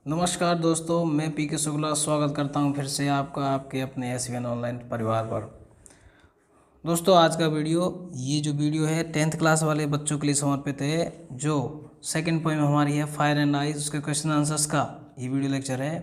नमस्कार दोस्तों, मैं पी के शुक्ला स्वागत करता हूं फिर से आपका आपके अपने एसवीएन ऑनलाइन परिवार पर। दोस्तों, आज का वीडियो है 10th क्लास वाले बच्चों के लिए समर्पित है। जो सेकंड पोएम हमारी है फायर एंड आइस, उसके क्वेश्चन आंसर्स का ये वीडियो लेक्चर है।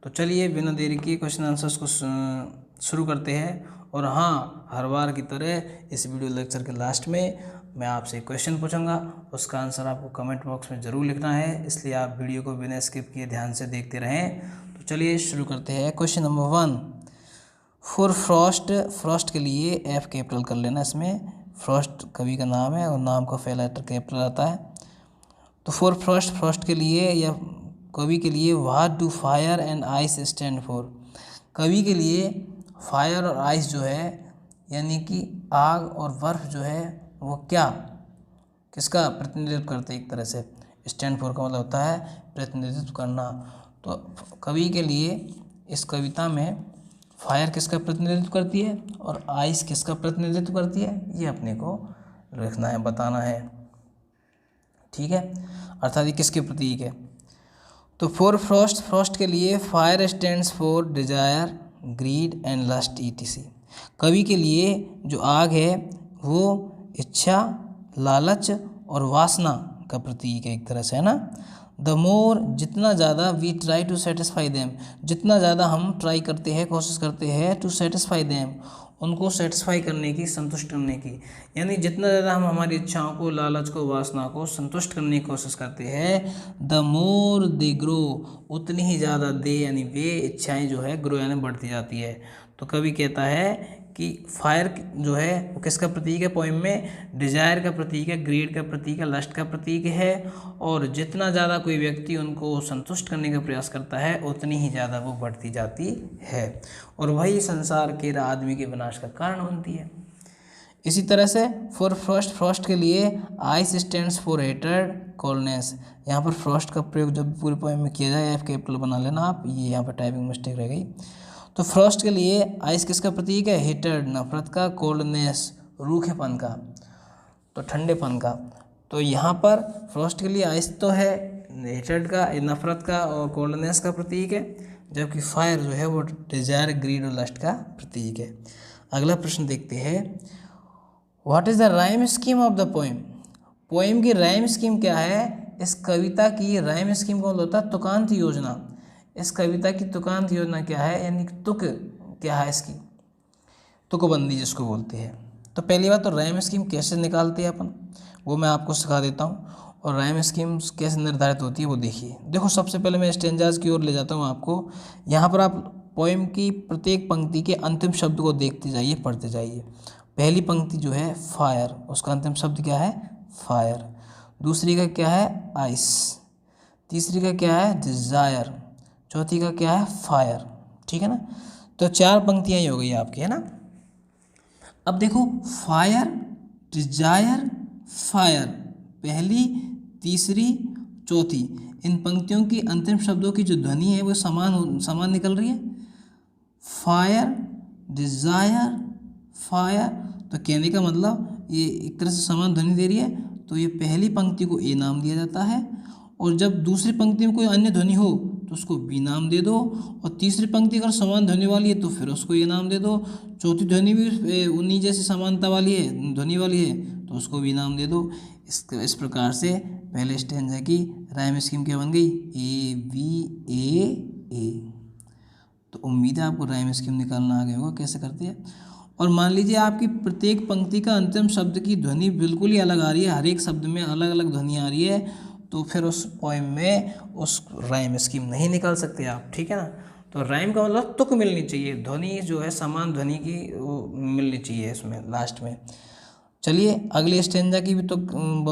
तो चलिए बिना देरी के क्वेश्चन आंसर्स को शुरू करते हैं। और हाँ, हर बार की तरह इस वीडियो लेक्चर के लास्ट में मैं आपसे क्वेश्चन पूछूंगा, उसका आंसर आपको कमेंट बॉक्स में ज़रूर लिखना है, इसलिए आप वीडियो को बिना स्किप किए ध्यान से देखते रहें। तो चलिए शुरू करते हैं। क्वेश्चन नंबर 1, फॉर फ्रॉस्ट के लिए एफ कैपिटल कर लेना। इसमें फ्रॉस्ट कवि का नाम है और नाम का पहला लेटर कैपिटल आता है। तो फॉर फ्रॉस्ट के लिए या कवि के लिए what do fire and ice stand for. कवि के लिए फायर और आइस जो है यानी कि आग और बर्फ जो है वो किसका प्रतिनिधित्व करते हैं। एक तरह से स्टैंड फॉर का मतलब होता है प्रतिनिधित्व करना। तो कवि के लिए इस कविता में फायर किसका प्रतिनिधित्व करती है और आइस किसका प्रतिनिधित्व करती है, ये अपने को लिखना है, बताना है। ठीक है, अर्थात ये किसके प्रतीक है। तो फॉर फ्रॉस्ट के लिए fire stands for desire, greed and lust etc. कवि के लिए जो आग है वो इच्छा, लालच और वासना का प्रतीक है, एक तरह से, है ना। द मोर, जितना ज़्यादा we try to satisfy them, जितना ज़्यादा हम ट्राई करते हैं, कोशिश करते हैं, टू सेटिस्फाई देम, उनको सेटिस्फाई करने की, संतुष्ट करने की, यानी जितना ज़्यादा हम हमारी इच्छाओं को, लालच को, वासना को संतुष्ट करने की कोशिश करते हैं, द मोर दे ग्रो, उतनी ही ज़्यादा दे यानी वे इच्छाएं जो है ग्रो यानी बढ़ती जाती है। तो कवि कहता है कि फायर जो है वो किसका प्रतीक है पोएम में, डिजायर का प्रतीक है, ग्रीड का प्रतीक है, लस्ट का प्रतीक है। और जितना ज़्यादा कोई व्यक्ति उनको संतुष्ट करने का प्रयास करता है उतनी ही ज़्यादा वो बढ़ती जाती है, और वही संसार के आदमी के विनाश का कारण बनती है। इसी तरह से फॉर फ्रॉस्ट के लिए ice stands for hatred, coldness. यहाँ पर फ्रॉस्ट का प्रयोग जब पूरे पोएम में किया जाए एफ कैपिटल बना लेना आप, ये यहाँ पर टाइपिंग मिस्टेक रह गई। तो फ्रॉस्ट के लिए आइस किसका प्रतीक है, हेटर्ड नफरत का, कोल्डनेस रूखेपन का, तो ठंडेपन का। तो यहाँ पर फ्रॉस्ट के लिए आइस तो है हेटर्ड का, नफरत का और कोल्डनेस का प्रतीक है, जबकि फायर जो है वो डिजायर, ग्रीड और लस्ट का प्रतीक है। अगला प्रश्न देखते हैं। What is the rhyme scheme of the poem. Poem की राइम स्कीम क्या है। इस कविता की राइम स्कीम कौन होता है, तुकांत योजना। इस कविता की तुकांत योजना क्या है, यानी तुक क्या है इसकी, तुकबंदी जिसको बोलते हैं। तो पहली बात तो राइम स्कीम कैसे निकालते हैं अपन, वो मैं आपको सिखा देता हूँ। और राइम स्कीम कैसे निर्धारित होती है वो देखिए। देखो, सबसे पहले मैं स्टेंजाज की ओर ले जाता हूँ आपको। यहाँ पर आप पोएम की प्रत्येक पंक्ति के अंतिम शब्द को देखते जाइए, पढ़ते जाइए। पहली पंक्ति जो है फायर, उसका अंतिम शब्द क्या है, फायर। दूसरी का क्या है, आइस। तीसरी का क्या है, डिजायर। चौथी का क्या है, फायर। ठीक है ना। तो 4 पंक्तियाँ ही हो गई आपकी, है ना। अब देखो, फायर, डिजायर, फायर, पहली, तीसरी, चौथी, इन पंक्तियों की अंतिम शब्दों की जो ध्वनि है वो समान निकल रही है। फायर, डिजायर, फायर, तो कहने का मतलब ये एक तरह से समान ध्वनि दे रही है, तो ये पहली पंक्ति को ए नाम दिया जाता है। और जब दूसरी पंक्ति में कोई अन्य ध्वनि हो तो उसको बी नाम दे दो, और तीसरी पंक्ति अगर समान ध्वनि वाली है तो फिर उसको ये नाम दे दो। चौथी ध्वनि भी उन्हीं जैसी समानता वाली है, ध्वनि वाली है, तो उसको भी नाम दे दो। इस प्रकार से पहले स्टेंजा की राइम स्कीम क्या बन गई, ए बी ए। तो उम्मीद है आपको राइम स्कीम निकालना आ गया होगा कैसे करते हैं। और मान लीजिए आपकी प्रत्येक पंक्ति का अंतिम शब्द की ध्वनि बिल्कुल ही अलग आ रही है, हर एक शब्द में अलग अलग ध्वनि आ रही है, तो फिर उस पोएम में उस राइम स्कीम नहीं निकाल सकते आप। ठीक है ना। तो राइम का मतलब तुक मिलनी चाहिए, ध्वनि जो है समान ध्वनि की वो मिलनी चाहिए इसमें लास्ट में। चलिए अगली स्टेंजा की भी तो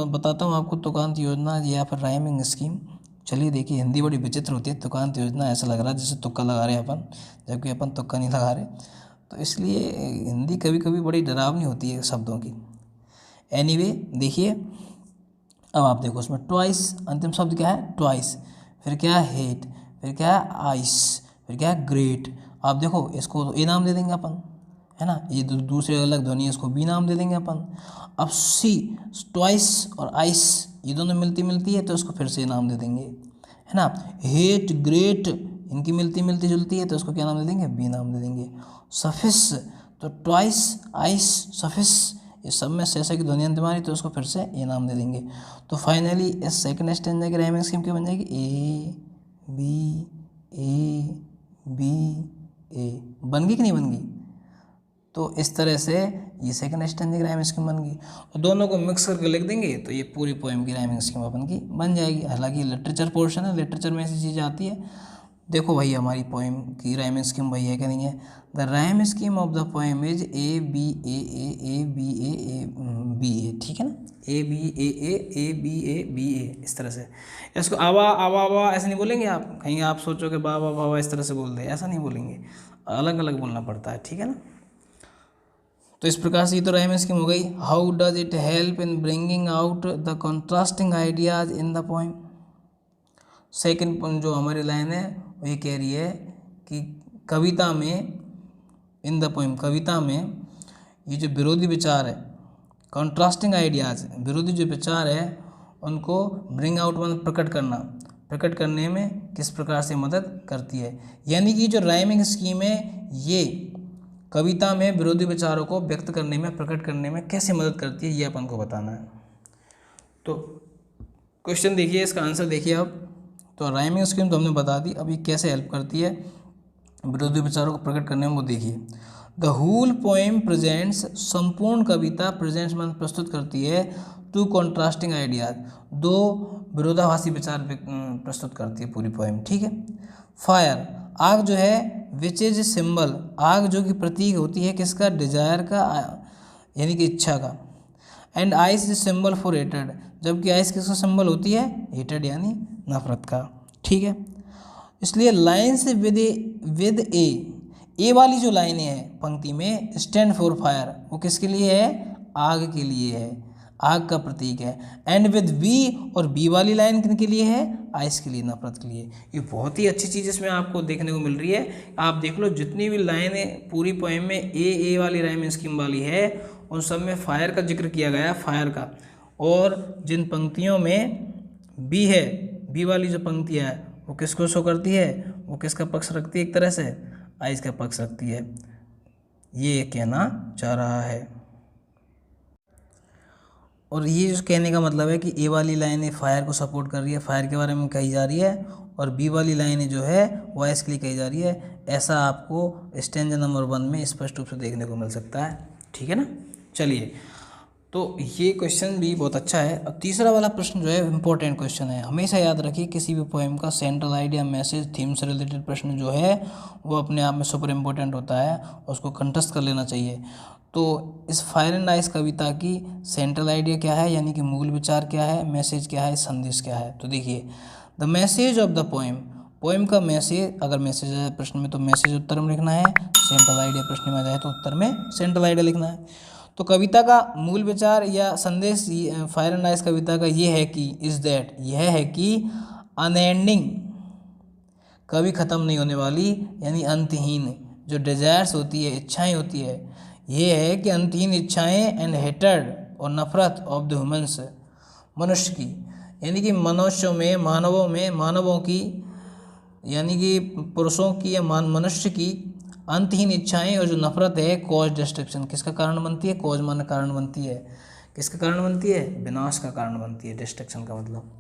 बताता हूँ आपको, तुकांत योजना या फिर राइमिंग स्कीम। चलिए देखिए, हिंदी बड़ी विचित्र होती है। तुकांत योजना ऐसा लग रहा है जैसे तुक्का लगा रहे हैं अपन, जबकि अपन तुक्का नहीं लगा रहे। तो इसलिए हिंदी कभी कभी बड़ी डरावनी होती है शब्दों की। एनीवे देखिए, अब आप देखो उसमें ट्वाइस, अंतिम शब्द क्या है, ट्वाइस। फिर क्या है, हेट। फिर क्या है, आइस। फिर क्या है, ग्रेट। आप देखो, इसको तो ए नाम दे देंगे अपन, है ना। ये दूसरे अलग ध्वनि है, इसको बी नाम दे देंगे अपन। अब सी, ट्वाइस और आइस ये दोनों मिलती है तो इसको फिर से नाम दे देंगे। है ना। हेट, ग्रेट, इनकी मिलती जुलती है तो उसको क्या नाम दे देंगे, बी नाम दे देंगे। सफिस, तो ट्वाइस, आइस, सफिस, इस सब में से की ध्वनि अंत में आ रही तो उसको फिर से ए नाम दे देंगे। तो फाइनली इस सेकंड स्टैंजा की राइमिंग स्कीम क्या बन जाएगी, ए बी ए बी ए, बन गई कि नहीं बन गई। तो इस तरह से ये सेकंड स्टैंजा की राइमिंग स्कीम बन गई, और दोनों को मिक्स करके लिख देंगे तो ये पूरी पोएम की राइमिंग स्कीम अपन की बन जाएगी। हालांकि लिटरेचर पोर्शन है, लिटरेचर में ऐसी चीज़ आती है। देखो भाई हमारी पोएम की राइमिंग स्कीम वही है कि नहीं है। The rhyme scheme of the poem is A B A B A B A, ठीक है ना, A B A B A B A, इस तरह से। इसको आवा आवा आवा ऐसे नहीं बोलेंगे आप, कहीं आप सोचो कि बाबा बाबा इस तरह से बोल दे, ऐसा नहीं बोलेंगे, अलग अलग बोलना पड़ता है, ठीक है ना। तो इस प्रकार से ये तो राइम स्कीम हो गई। How does it help in bringing out the contrasting ideas in the poem. Second जो हमारी लाइन है वो ये कह रही है कि कविता में, इन द पोएम, कविता में ये जो विरोधी विचार है, कॉन्ट्रास्टिंग आइडियाज, विरोधी जो विचार है उनको ब्रिंग आउट मतलब प्रकट करने में किस प्रकार से मदद करती है। यानी कि जो राइमिंग स्कीम है ये कविता में विरोधी विचारों को व्यक्त करने में, प्रकट करने में कैसे मदद करती है, ये अपन को बताना है। तो क्वेश्चन देखिए, इसका आंसर देखिए आप। तो राइमिंग स्कीम तो हमने बता दी, अब ये कैसे हेल्प करती है विरोधी विचारों को प्रकट करने में, वो देखिए। द होल पोएम प्रेजेंट्स, संपूर्ण कविता, प्रेजेंट्स मतलब प्रस्तुत करती है, टू कॉन्ट्रास्टिंग आइडियाज, दो विरोधाभासी विचार प्रस्तुत करती है पूरी पोएम, ठीक है। फायर, आग जो है, विच इज सिंबल, आग जो कि प्रतीक होती है किसका, डिजायर का, यानी कि इच्छा का। And ice is symbol for hated, जबकि आइस किसका सिंबल होती है, हेटेड यानी नफरत का, ठीक है। इसलिए लाइन से विद ए वाली जो लाइनें हैं पंक्ति में, स्टैंड फॉर फायर, वो किसके लिए है, आग के लिए है, आग का प्रतीक है। एंड विद बी, और बी वाली लाइन किन के लिए है, आइस के लिए, नफरत के लिए। ये बहुत ही अच्छी चीज़ इसमें आपको देखने को मिल रही है। आप देख लो जितनी भी लाइनें पूरी पोएम में ए वाली राइमिंग स्कीम वाली है उन सब में फायर का जिक्र किया गया है, फायर का। और जिन पंक्तियों में बी है, बी वाली जो पंक्तियाँ है वो किसको शो करती है, वो किसका पक्ष रखती है, एक तरह से आइस का पक्ष रखती है, ये कहना चाह रहा है। और ये जो कहने का मतलब है कि ए वाली लाइनें फायर को सपोर्ट कर रही है, फायर के बारे में कही जा रही है, और बी वाली लाइनें जो है वो आइस के लिए कही जा रही है। ऐसा आपको स्टैंजा नंबर 1 में स्पष्ट रूप से देखने को मिल सकता है, ठीक है ना। चलिए, तो ये क्वेश्चन भी बहुत अच्छा है। अब तीसरा वाला प्रश्न जो है इम्पोर्टेंट क्वेश्चन है। हमेशा याद रखिए किसी भी पोएम का सेंट्रल आइडिया, मैसेज, थीम से रिलेटेड प्रश्न जो है वो अपने आप में सुपर इम्पोर्टेंट होता है, उसको कंठस्थ कर लेना चाहिए। तो इस फायर एंड आइस कविता की सेंट्रल आइडिया क्या है, यानी कि मूल विचार क्या है, मैसेज क्या है, संदेश क्या है। तो देखिए, the message of the poem, poem का मैसेज, अगर मैसेज है प्रश्न में तो मैसेज उत्तर में लिखना है, सेंट्रल आइडिया प्रश्न में आए तो उत्तर में सेंट्रल आइडिया लिखना है। तो कविता का मूल विचार या संदेश फायर एंड आइस कविता का ये है कि इज़ दैट, यह है कि अनएंडिंग, कभी ख़त्म नहीं होने वाली, यानी अंतहीन जो डिजायर्स होती है, इच्छाएं होती है, ये है कि अंतहीन इच्छाएं एंड हेटर्ड, और नफरत ऑफ द ह्यूमन्स, मनुष्य की, यानी कि मनुष्यों में, मानवों की, यानी कि पुरुषों की या मनुष्य की अंतहीन इच्छाएं और जो नफरत है, कॉज डिस्ट्रक्शन, किसका कारण बनती है, कॉज माने कारण बनती है, किसका कारण बनती है, विनाश का कारण बनती है, डिस्ट्रक्शन का मतलब।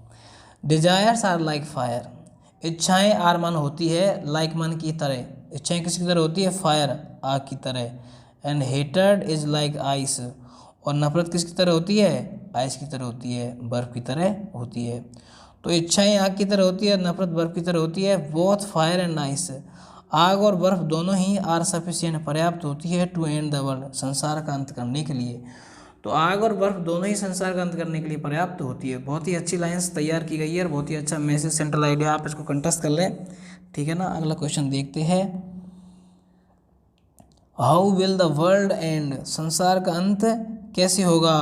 डिजायर्स आर लाइक फायर, इच्छाएं आर मान होती है, लाइक मान की तरह, इच्छाएं किसकी तरह होती है, फायर, आग की तरह। And hatred is like ice, और नफरत किसकी तरह होती है, आइस की तरह होती है, बर्फ की तरह होती है। तो इच्छाएं आग की तरह होती है, नफरत बर्फ की तरह होती है। बोथ फायर एंड आइस, आग और बर्फ दोनों ही आर सफिशिएंट, पर्याप्त होती है, टू एंड द वर्ल्ड, संसार का अंत करने के लिए। तो आग और बर्फ दोनों ही संसार का अंत करने के लिए पर्याप्त होती है। बहुत ही अच्छी लाइंस तैयार की गई है और बहुत ही अच्छा मैसेज, सेंट्रल आइडिया, आप इसको कंठस्थ कर लें, ठीक है ना। अगला क्वेश्चन देखते हैं। How will the world and, संसार का अंत कैसे होगा,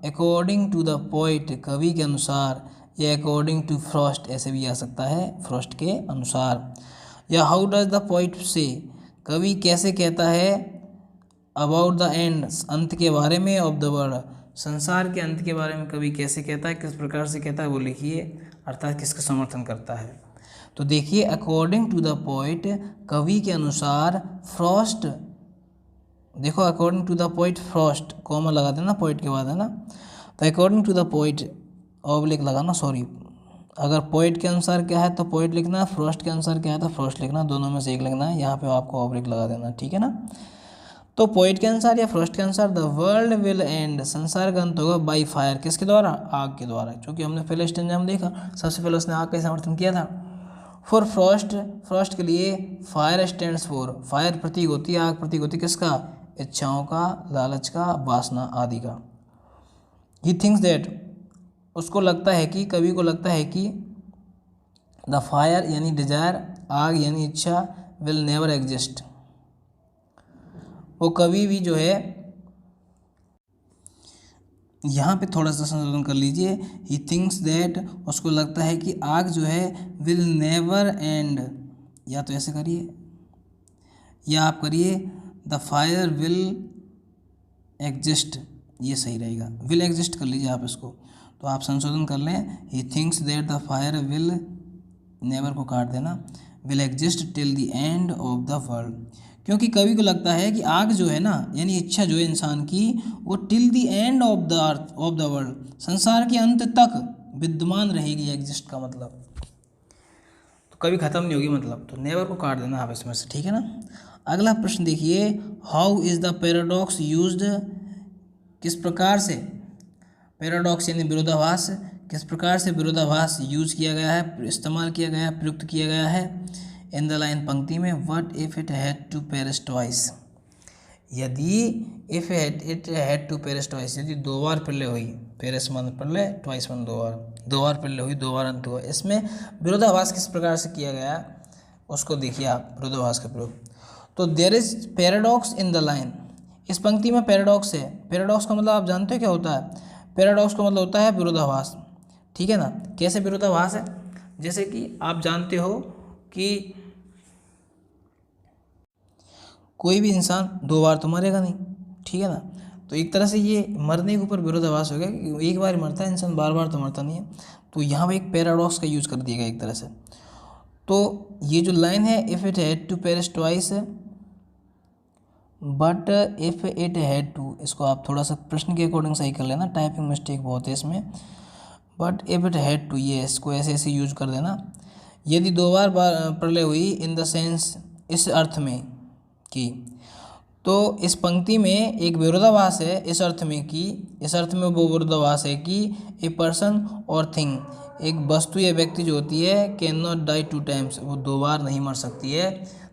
अकॉर्डिंग टू द पोइट, कवि के अनुसार, या अकॉर्डिंग टू फ्रॉस्ट, ऐसे भी आ सकता है, फ्रॉस्ट के अनुसार। या हाउ डज द पोइट से, कवि कैसे कहता है, अबाउट द एंड, अंत के बारे में, ऑफ द वर्ल्ड, संसार के अंत के बारे में कवि कैसे कहता है, किस प्रकार से कहता है, वो लिखिए, अर्थात किसका समर्थन करता है। तो देखिए अकॉर्डिंग टू द पोइट, कवि के अनुसार फ्रॉस्ट, देखो according to the poet Frost, comma लगा देना पोइट के बाद, है ना। तो according to the poet oblique लगाना, सॉरी, अगर पोइट के अनुसार क्या है तो पोइट लिखना, फ्रॉस्ट के अनुसार क्या है तो फ्रॉस्ट लिखना, दोनों में से एक लिखना है, यहाँ पे आपको ऑब्लिक लगा देना, ठीक है ना। तो पोइट के अनुसार या फ्रॉस्ट के अनुसार द वर्ल्ड विल एंड, संसार का अंत होगा बाई फायर, किसके द्वारा, आग के द्वारा, क्योंकि हमने पहले स्टेंजा में देखा सबसे पहले उसने आग का समर्थन किया था। फॉर फ्रॉस्ट, फ्रॉस्ट के लिए फायर स्टैंड्स फॉर, फायर प्रतीक होती है, आग प्रतीक होती है किसका, इच्छाओं का, लालच का, वासना आदि का। ही थिंक्स दैट, उसको लगता है कि, कवि को लगता है कि द फायर यानी डिजायर, आग यानी इच्छा, विल नेवर एग्जिस्ट, वो कभी भी जो है, यहाँ पे थोड़ा सा संशोधन कर लीजिए, ही थिंक्स दैट, उसको लगता है कि आग जो है विल नेवर एंड, या तो ऐसे करिए या आप करिए द फायर विल एग्जिस्ट, ये सही रहेगा, विल एग्जिस्ट कर लीजिए आप इसको, तो आप संशोधन कर लें, he thinks that the fire will, never को काट देना, will exist till the end of the world, क्योंकि कवि को लगता है कि आग जो है ना, यानी इच्छा जो है इंसान की, वो till the end of the earth of the world, संसार के अंत तक विद्यमान रहेगी, एग्जिस्ट का मतलब, तो कभी खत्म नहीं होगी मतलब, तो नेवर को काट देना आप इसमें से, ठीक है ना। अगला प्रश्न देखिए, how is the paradox used, किस प्रकार से, पैराडॉक्स यानी विरोधाभास, किस प्रकार से विरोधाभास यूज किया गया है, इस्तेमाल किया गया है, प्रयुक्त किया गया है, इन द लाइन पंक्ति में, what if it had to perish twice, यदि if it had to perish twice, यदि दो बार प्रलय हुई, पेरिश मान प्रलय, ट्वाइस मान दो बार प्रलय हुई, दो बार अंत हुआ, इसमें विरोधाभास किस प्रकार से किया गया उसको देखिए आप, विरोधाभास का प्रयोग। तो there is paradox in the line, इस पंक्ति में पैराडॉक्स है, पैराडॉक्स का मतलब आप जानते हो क्या होता है, पैराडॉक्स का मतलब होता है विरोधाभास, ठीक है ना। कैसे विरोधाभास है, जैसे कि आप जानते हो कि कोई भी इंसान दो बार तो मरेगा नहीं, ठीक है ना, तो एक तरह से ये मरने के ऊपर विरोधाभास हो गया कि एक बार मरता है इंसान, बार बार तो मरता नहीं है, तो यहाँ पर एक पैराडॉक्स का यूज कर दिया गया एक तरह से। तो ये जो लाइन है, if it had to perish twice, but if it had to, इसको आप थोड़ा सा प्रश्न के अकॉर्डिंग सही कर लेना, टाइपिंग मिस्टेक बहुत है इसमें, but if it had to, ये इसको ऐसे ऐसे यूज कर देना, यदि दो बार प्रलय हुई, इन द सेंस, इस अर्थ में कि, तो इस पंक्ति में एक विरोधाभास है इस अर्थ में कि, इस अर्थ में वो विरोधाभास है कि ए पर्सन और थिंग, एक वस्तु या व्यक्ति जो होती है, can not die two times, वो दो बार नहीं मर सकती है,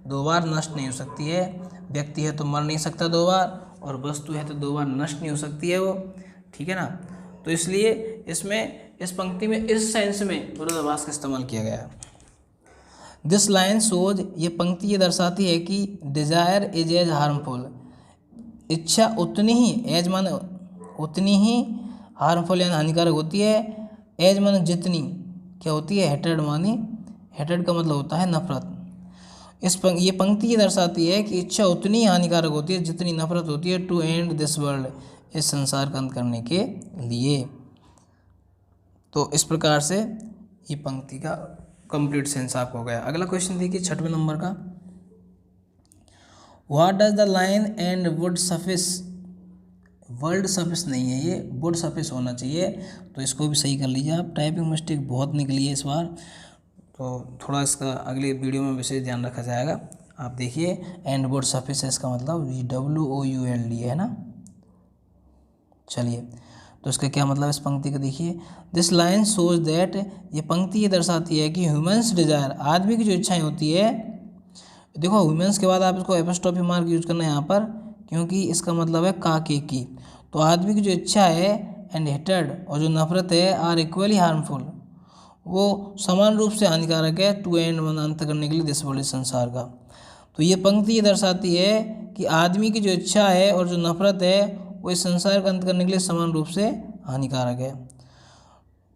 दो बार नष्ट नहीं हो सकती है, व्यक्ति है तो मर नहीं सकता दो बार, और वस्तु है तो दो बार नष्ट नहीं हो सकती है वो, ठीक है ना। तो इसलिए इसमें, इस पंक्ति में इस सेंस में विरोधाभास का इस्तेमाल किया गया है। दिस लाइन शोज, ये पंक्ति ये दर्शाती है कि डिजायर इज एज हार्मफुल, इच्छा उतनी ही, एज मान उतनी ही, हार्मफुल यानी हानिकारक होती है, एज मान जितनी, क्या होती है, हेटेड मानी, हेटेड का मतलब होता है नफरत, ये पंक्ति ये दर्शाती है कि इच्छा उतनी हानिकारक होती है जितनी नफरत होती है, टू एंड दिस वर्ल्ड, इस संसार का अंत करने के लिए। तो इस प्रकार से ये पंक्ति का कंप्लीट सेंस आपको हो गया। अगला क्वेश्चन देखिए 6वें नंबर का, what does the line and would suffice, world suffice नहीं है ये, वुड सफिस होना चाहिए, तो इसको भी सही कर लीजिए आप, टाइपिंग मिस्टेक बहुत निकली है इस बार, तो थोड़ा इसका अगले वीडियो में विशेष ध्यान रखा जाएगा। आप देखिए, एंड वुड सफिस है इसका मतलब WOULD है ना। चलिए, तो इसका क्या मतलब इस पंक्ति का देखिए, दिस लाइन शोज दैट, ये पंक्ति ये दर्शाती है कि ह्यूमन्स डिजायर, आदमी की जो इच्छाएं होती है, देखो ह्यूमन्स के बाद आप इसको एपोस्ट्रोफी मार्क यूज करना है यहाँ पर, क्योंकि इसका मतलब है काके की, तो आदमी की जो इच्छा है एंड हेटेड, और जो नफरत है, आर इक्वली हार्मफुल, वो समान रूप से हानिकारक है, टू एंड वन, अंत करने के लिए, दिस वर्ल्ड, संसार का। तो ये पंक्ति ये दर्शाती है कि आदमी की जो इच्छा है और जो नफरत है, वो इस संसार का अंत करने के लिए समान रूप से हानिकारक है।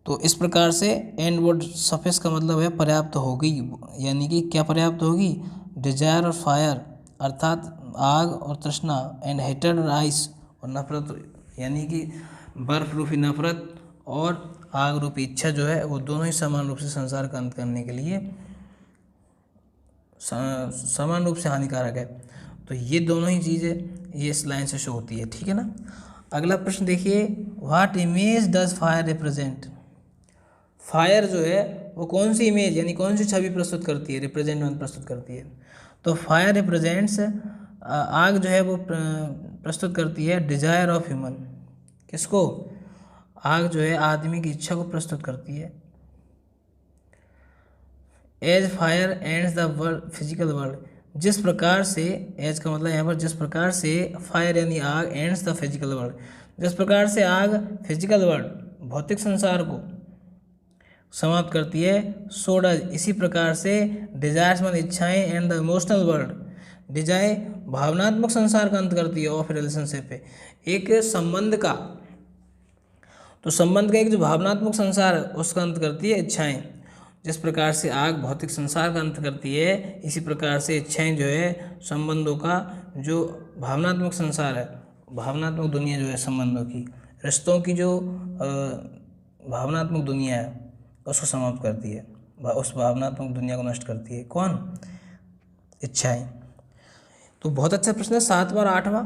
तो इस प्रकार से एंड वर्ड सफिस का मतलब है पर्याप्त होगी, यानी कि क्या पर्याप्त होगी, डिजायर और फायर अर्थात आग और तृष्णा, एंड हेटेड और आइस, और नफरत यानी कि बर्फ रूपी नफरत और आग रूपी इच्छा जो है, वो दोनों ही समान रूप से संसार का अंत करने के लिए समान रूप से हानिकारक है। तो ये दोनों ही चीज़ें ये इस लाइन से शो होती है, ठीक है ना। अगला प्रश्न देखिए, what image does fire represent. Fire जो है वो कौन सी इमेज यानी कौन सी छवि प्रस्तुत करती है, रिप्रेजेंट में प्रस्तुत करती है। तो फायर रिप्रेजेंट्स, आग जो है वो प्रस्तुत करती है डिजायर ऑफ ह्यूमन। किसको? आग जो है आदमी की इच्छा को प्रस्तुत करती है। As fire ends the world physical world, जिस प्रकार से, एज का मतलब यहाँ पर जिस प्रकार से, फायर यानी आग, एंड्स द फिजिकल वर्ल्ड, जिस प्रकार से आग फिजिकल वर्ल्ड भौतिक संसार को समाप्त करती है, सो डज इसी प्रकार से डिजायर्स मन इच्छाएं and the emotional world, desire भावनात्मक संसार का अंत करती है ऑफ रिलेशनशिप पे, एक संबंध का, तो संबंध का एक जो भावनात्मक संसार है उसका अंत करती है इच्छाएं। जिस प्रकार से आग भौतिक संसार का अंत करती है, इसी प्रकार से इच्छाएं जो है संबंधों का जो भावनात्मक संसार है, भावनात्मक दुनिया जो है संबंधों की, रिश्तों की जो भावनात्मक दुनिया है उसको समाप्त करती है, उस भावनात्मक दुनिया को नष्ट करती है। कौन? इच्छाएं। तो बहुत अच्छा प्रश्न है। 7वां और 8वां,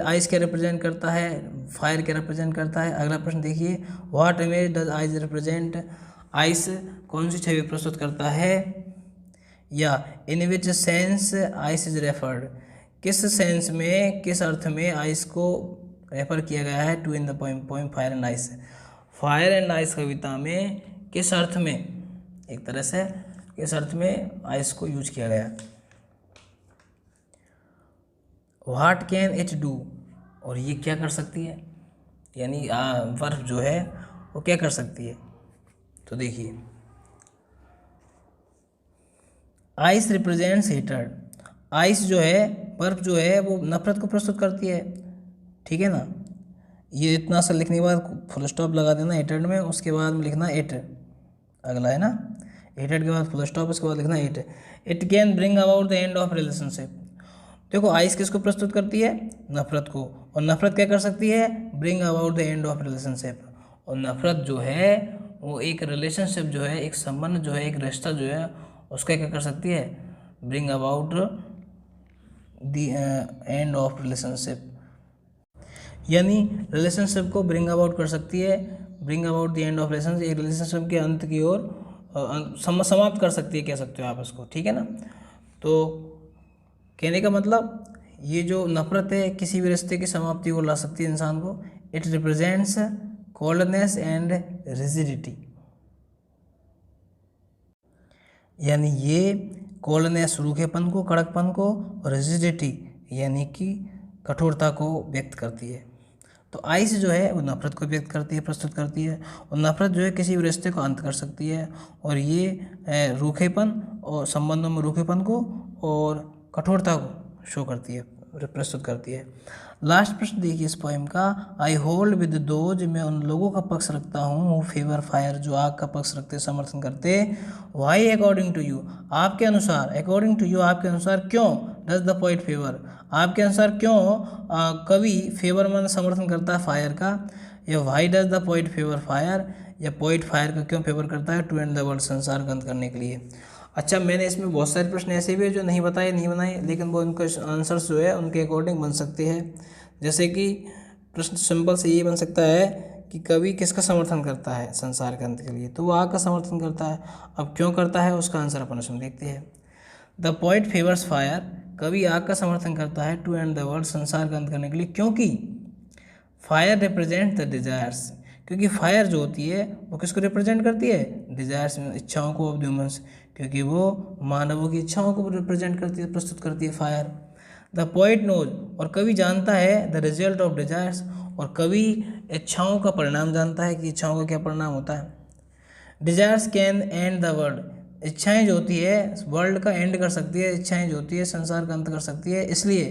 आइस क्या रिप्रेजेंट करता है, फायर क्या रिप्रेजेंट करता है। अगला प्रश्न देखिए, what image does ice represent, ice कौन सी छवि प्रस्तुत करता है, या इन विच सेंस आइस इज रेफर्ड, किस सेंस में, किस अर्थ में आइस को रेफर किया गया है to in the poem fire and ice. Fire and ice कविता में किस अर्थ में, एक तरह से किस अर्थ में आइस को यूज किया गया। व्हाट कैन इट डू, और ये क्या कर सकती है, यानी बर्फ जो है वो क्या कर सकती है। तो देखिए, आइस रिप्रेजेंट्स हेटर्ड, आइस जो है, बर्फ जो है वो नफरत को प्रस्तुत करती है, ठीक है ना। ये इतना सा लिखने के बाद फुल स्टॉप लगा देना हेटर्ड में, उसके बाद में लिखना इट, अगला है ना, हेटर्ड के बाद फुल स्टॉप, उसके बाद लिखना it. It can bring about the end of relationship. देखो, आइस किसको प्रस्तुत करती है, नफरत को, और नफरत क्या कर सकती है, bring about the end of relationship. और नफरत जो है वो एक रिलेशनशिप जो है, एक संबंध जो है, एक रिश्ता जो है उसका क्या कर सकती है, bring about the end of relationship, यानी रिलेशनशिप को ब्रिंग अबाउट कर सकती है, bring about the end of relationship, एक रिलेशनशिप के अंत की ओर समाप्त कर सकती है, कह सकते हो आप इसको, ठीक है ना। तो कहने का मतलब, ये जो नफरत है किसी भी रिश्ते की समाप्ति को ला सकती है इंसान को। It represents coldness and rigidity, यानी ये कोल्डनेस रूखेपन को, कड़कपन को, और रिजिडिटी यानी कि कठोरता को व्यक्त करती है। तो आइस जो है वो नफरत को व्यक्त करती है, प्रस्तुत करती है, और नफरत जो है किसी भी रिश्ते को अंत कर सकती है, और ये रूखेपन और संबंधों में रूखेपन को और कठोरता को शो करती है, प्रस्तुत करती है। लास्ट प्रश्न देखिए इस पोएम का, आई होल्ड विद दोज, मैं उन लोगों का पक्ष रखता हूँ, फेवर फायर, जो आग का पक्ष रखते, समर्थन करते, वाई अकॉर्डिंग टू यू, आपके अनुसार, अकॉर्डिंग टू यू आपके अनुसार, क्यों, डज द पोइट फेवर, आपके अनुसार क्यों कवि फेवर मन समर्थन करता है फायर का, या why does the poet favour fire, या पोइट फायर का क्यों फेवर करता है टू एंड द वर्ल्ड, संसार का अंत करने के लिए। अच्छा, मैंने इसमें बहुत सारे प्रश्न ऐसे भी है जो नहीं बताए, नहीं बनाए, लेकिन वो उनके आंसर्स जो है उनके अकॉर्डिंग बन सकते हैं। जैसे कि प्रश्न सिंपल से ये बन सकता है कि कवि किसका समर्थन करता है संसार के अंत के लिए, तो वो आग का समर्थन करता है। अब क्यों करता है उसका आंसर अपन उसमें देखते हैं। द पोइट फेवर्स फायर, कवि आग का समर्थन करता है टू एंड द वर्ल्ड, संसार का अंत करने के लिए, क्योंकि फायर रिप्रेजेंट द डिजायर्स, क्योंकि फायर जो होती है वो किसको रिप्रेजेंट करती है, डिजायर्स, इच्छाओं को ऑफ द ह्यूमंस, क्योंकि वो मानवों की इच्छाओं को रिप्रेजेंट करती है, प्रस्तुत करती है फायर। द पोइट नोज, और कवि जानता है द रिजल्ट ऑफ डिजायर्स, और कवि इच्छाओं का परिणाम जानता है कि इच्छाओं का क्या परिणाम होता है। Desires can and the world, इच्छाएं जो होती है वर्ल्ड का एंड कर सकती है, इच्छाएं जो होती है संसार का अंत कर सकती है, इसलिए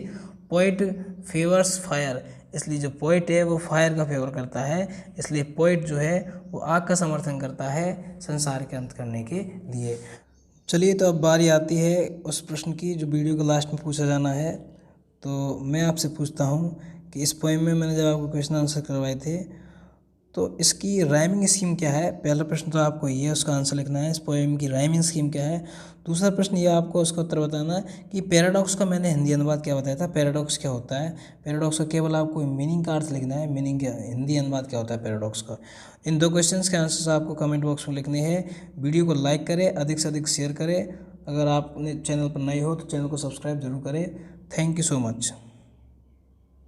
पोइट फेवर्स फायर, इसलिए जो पोइट है वो फायर का फेवर करता है, इसलिए पोइट जो है वो आग का समर्थन करता है संसार के अंत करने के लिए। चलिए, तो अब बारी आती है उस प्रश्न की जो वीडियो के लास्ट में पूछा जाना है। तो मैं आपसे पूछता हूँ कि इस पोएम में मैंने जब आपको क्वेश्चन आंसर करवाए थे तो इसकी राइमिंग स्कीम क्या है? पहला प्रश्न तो आपको ये उसका आंसर लिखना है, इस पोएम की राइमिंग स्कीम क्या है। दूसरा प्रश्न ये आपको उसका उत्तर बताना है कि पैराडॉक्स का मैंने हिंदी अनुवाद क्या बताया था, पैराडॉक्स क्या होता है। पैराडॉक्स का केवल आपको मीनिंग का अर्थ लिखना है, मीनिंग क्या, हिंदी अनुवाद क्या होता है पैराडॉक्स का। इन 2 क्वेश्चंस के आंसर्स आपको कमेंट बॉक्स में लिखने हैं। वीडियो को लाइक करें, अधिक से अधिक शेयर करें। अगर आपने चैनल पर नए हो तो चैनल को सब्सक्राइब जरूर करें। Thank you so much.